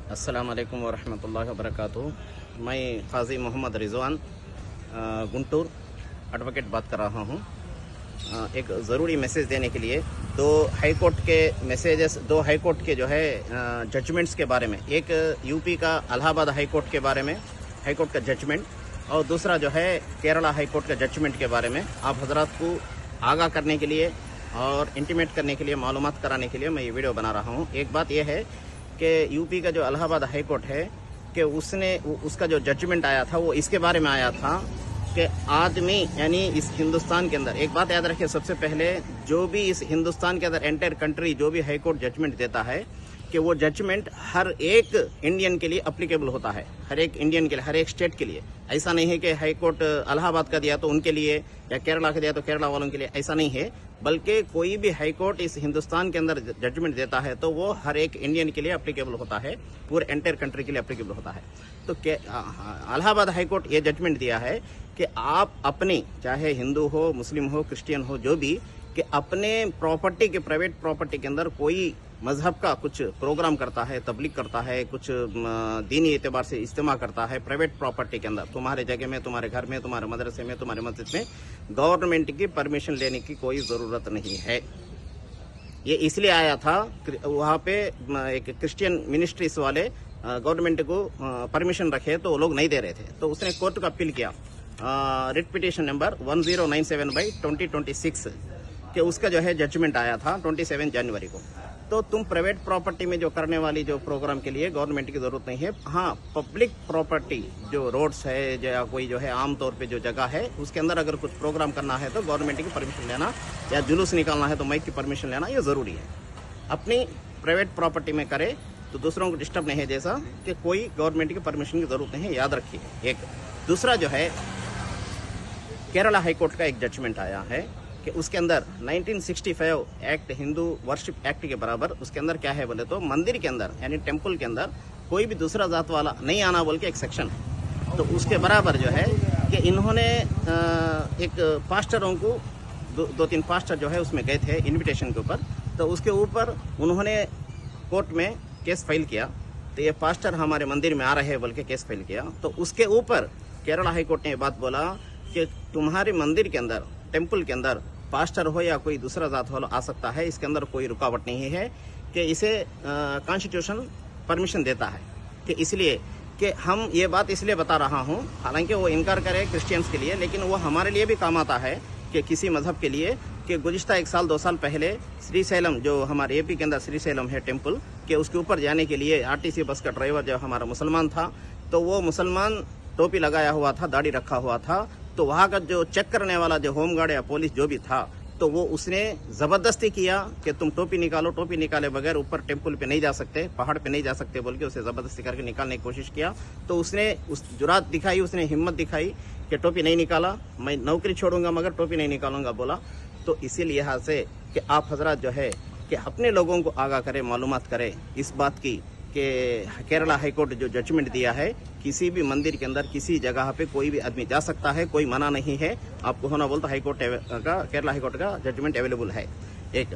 अस्सलाम वालेकुम वरहमतुल्लाहि वबरकातुहू। मैं काजी मोहम्मद रिजवान गुंटूर एडवोकेट बात कर रहा हूँ। एक ज़रूरी मैसेज देने के लिए दो हाई कोर्ट के मैसेजेस, दो हाई कोर्ट के जो है जजमेंट्स के बारे में, एक यूपी का इलाहाबाद हाई कोर्ट के बारे में हाई कोर्ट का जजमेंट, और दूसरा जो है केरला हाई कोर्ट का जजमेंट के बारे में आप हजरात को आगाह करने के लिए और इंटीमेट करने के लिए, मालूमात कराने के लिए मैं ये वीडियो बना रहा हूँ। एक बात यह है कि यूपी का जो इलाहाबाद हाई कोर्ट है कि उसका जो जजमेंट आया था वो इसके बारे में आया था कि आदमी यानी इस हिंदुस्तान के अंदर, एक बात याद रखिए सबसे पहले, जो भी इस हिंदुस्तान के अंदर एंटायर कंट्री जो भी हाई कोर्ट जजमेंट देता है कि वो जजमेंट हर एक इंडियन के लिए अप्लीकेबल होता है, हर एक इंडियन के लिए, हर एक स्टेट के लिए। ऐसा नहीं है कि हाई कोर्ट इलाहाबाद का दिया तो उनके लिए या केरला का दिया तो केरला वालों के लिए, ऐसा नहीं है। बल्कि कोई भी हाई कोर्ट इस हिंदुस्तान के अंदर जजमेंट देता है तो वो हर एक इंडियन के लिए अप्लीकेबल होता है, पूरे एंटायर कंट्री के लिए अप्लीकेबल होता है। तो इलाहाबाद हाई कोर्ट ये जजमेंट दिया है कि आप अपनी, चाहे हिंदू हो, मुस्लिम हो, क्रिश्चियन हो, जो भी, कि अपने प्रॉपर्टी के, प्राइवेट प्रॉपर्टी के अंदर कोई मजहब का कुछ प्रोग्राम करता है, तबलीग करता है, कुछ दीनी एतबार से इज्तिमा करता है प्राइवेट प्रॉपर्टी के अंदर, तुम्हारे जगह में, तुम्हारे घर में, तुम्हारे मदरसे में, तुम्हारे मस्जिद में, गवर्नमेंट की परमिशन लेने की कोई ज़रूरत नहीं है। ये इसलिए आया था, वहाँ पे एक क्रिश्चियन मिनिस्ट्रीज वाले गवर्नमेंट को परमिशन रखे तो वो लोग नहीं दे रहे थे, तो उसने कोर्ट को अपील किया, रिट पिटीशन नंबर 1097/2026 कि उसका जो है जजमेंट आया था 27 जनवरी को। तो तुम प्राइवेट प्रॉपर्टी में जो करने वाली जो प्रोग्राम के लिए गवर्नमेंट की जरूरत नहीं है। हाँ, पब्लिक प्रॉपर्टी जो रोड्स है या कोई जो है आम तौर पे जो जगह है उसके अंदर अगर कुछ प्रोग्राम करना है तो गवर्नमेंट की परमिशन लेना, या जुलूस निकालना है तो माइक की परमिशन लेना, ये ज़रूरी है। अपनी प्राइवेट प्रॉपर्टी में करे तो दूसरों को डिस्टर्ब नहीं है, जैसा कि कोई गवर्नमेंट की परमिशन की जरूरत नहीं है, याद रखिए। एक दूसरा जो है केरला हाई कोर्ट का एक जजमेंट आया है कि उसके अंदर 1965 एक्ट, हिंदू वर्शिप एक्ट के बराबर, उसके अंदर क्या है बोले तो मंदिर के अंदर यानी टेम्पल के अंदर कोई भी दूसरा जात वाला नहीं आना बोल के एक सेक्शन, तो उसके बराबर जो है कि इन्होंने एक पास्टरों को, दो तीन पास्टर जो है उसमें गए थे इनविटेशन के ऊपर, तो उसके ऊपर उन्होंने कोर्ट में केस फाइल किया। तो ये पास्टर हमारे मंदिर में आ रहे हैं बोल के केस फाइल किया, तो उसके ऊपर केरला हाई कोर्ट ने ये बात बोला कि तुम्हारे मंदिर के अंदर, टेम्पल के अंदर पास्टर हो या कोई दूसरा जात वाला आ सकता है, इसके अंदर कोई रुकावट नहीं है, कि इसे कॉन्स्टिट्यूशन परमिशन देता है। कि इसलिए कि हम ये बात इसलिए बता रहा हूँ, हालांकि वो इनकार करे क्रिश्चियंस के लिए, लेकिन वो हमारे लिए भी काम आता है कि किसी मजहब के लिए, कि गुज़िश्ता 1 साल 2 साल पहले श्रीशैलम, जो हमारे एपी के अंदर श्रीशैलम है टेम्पल, कि उसके ऊपर जाने के लिए आरटीसी बस का ड्राइवर जो हमारा मुसलमान था, तो वो मुसलमान टोपी लगाया हुआ था, दाढ़ी रखा हुआ था, तो वहाँ का जो चेक करने वाला जो होमगार्ड या पुलिस जो भी था, तो वो उसने ज़बरदस्ती किया कि तुम टोपी निकालो, टोपी निकाले बगैर ऊपर टेम्पल पे नहीं जा सकते, पहाड़ पे नहीं जा सकते बोल के उसे ज़बरदस्ती करके निकालने की कोशिश किया। तो उसने उस जुरात दिखाई, उसने हिम्मत दिखाई कि टोपी नहीं निकाला, मैं नौकरी छोड़ूंगा मगर टोपी नहीं निकालूंगा बोला। तो इसी लिहाज से कि आप हजरात जो है कि अपने लोगों को आगाह करें, मालूमात करें इस बात की कि केरला हाई कोर्ट जो जजमेंट दिया है, किसी भी मंदिर के अंदर किसी जगह पे कोई भी आदमी जा सकता है, कोई मना नहीं है। आपको होना बोलता हाई कोर्ट का, केरला हाई कोर्ट का जजमेंट अवेलेबल है। एक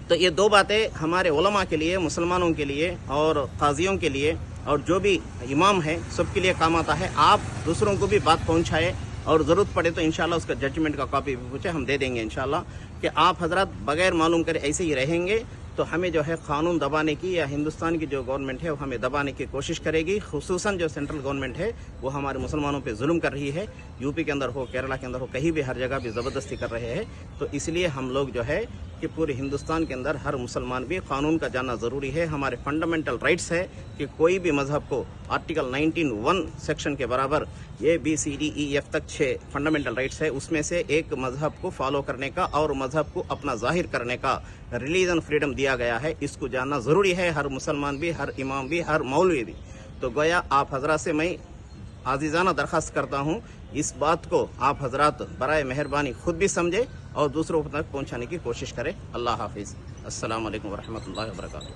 तो ये दो बातें हमारे उलमा के लिए, मुसलमानों के लिए और काजियों के लिए और जो भी इमाम है सबके लिए काम आता है। आप दूसरों को भी बात पहुंचाए और ज़रूरत पड़े तो इंशाल्लाह उसका जजमेंट का कॉपी भी पूछे, हम दे देंगे इंशाल्लाह। कि आप हजरत बगैर मालूम करे ऐसे ही रहेंगे तो हमें जो है कानून दबाने की, या हिंदुस्तान की जो गवर्नमेंट है वो हमें दबाने की कोशिश करेगी। खुसूसन जो सेंट्रल गवर्नमेंट है वो हमारे मुसलमानों पे जुल्म कर रही है, यूपी के अंदर हो, केरला के अंदर हो, कहीं भी हर जगह भी ज़बरदस्ती कर रहे हैं। तो इसलिए हम लोग जो है कि पूरे हिंदुस्तान के अंदर हर मुसलमान भी कानून का जानना ज़रूरी है। हमारे फंडामेंटल राइट्स है कि कोई भी मजहब को आर्टिकल 19(1) सेक्शन के बराबर ABCDEF तक 6 फंडामेंटल राइट्स है, उसमें से एक मजहब को फॉलो करने का और मजहब को अपना जाहिर करने का रिलीजन फ्रीडम दिया गया है। इसको जानना ज़रूरी है, हर मुसलमान भी, हर इमाम भी, हर मौलवी भी। तो गोया आप हजरात से मैं आजीज़ाना दरख्वास्त करता हूँ, इस बात को आप हजरात बराए मेहरबानी खुद भी समझे और दूसरों तक पहुँचाने की कोशिश करें। अल्लाह हाफिज़। अस्सलाम वालेकुम वरहमतुल्लाहि वबरकातुहू।